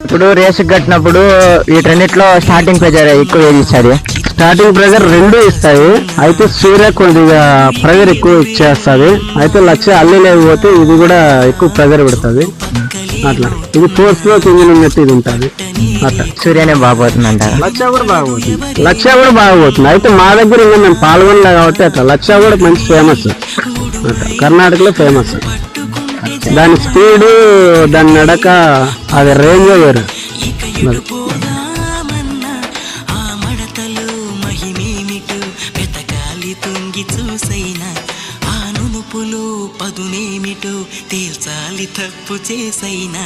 ఇప్పుడు రేసు కట్టినప్పుడు వీటన్నిటిలో స్టార్టింగ్ ప్రెజర్ ఎక్కువ ఏది ఇస్తుంది? స్టార్టింగ్ ప్రెజర్ రెండు ఇస్తాయి. అయితే సూర్య కొద్దిగా ప్రెజర్ ఎక్కువ ఇచ్చేస్తుంది. అయితే లక్ష అల్లి లేకపోతే ఇది కూడా ఎక్కువ ప్రెజర్ పెడుతుంది. అట్లా ఇది 4 స్ట్రోక్ ఇంజిన్ ఉన్నట్టు ఇది ఉంటుంది. అట్లా సూర్యనే బాగుపోతుంది అంటారు. లక్ష కూడా బాగుపోతుంది. అయితే మా దగ్గర ఇంకా మేము పాల్గొనలే కాబట్టి అట్లా లక్ష కూడా మంచి ఫేమస్. అట్లా కర్ణాటకలో ఫేమస్. దాని స్పీడు, దాని నడక, అది రేంజ్ వేరు. చూసైనా ఆ నునుపులో పదునేమిటో తేల్చాలి తప్పు చేసైనా.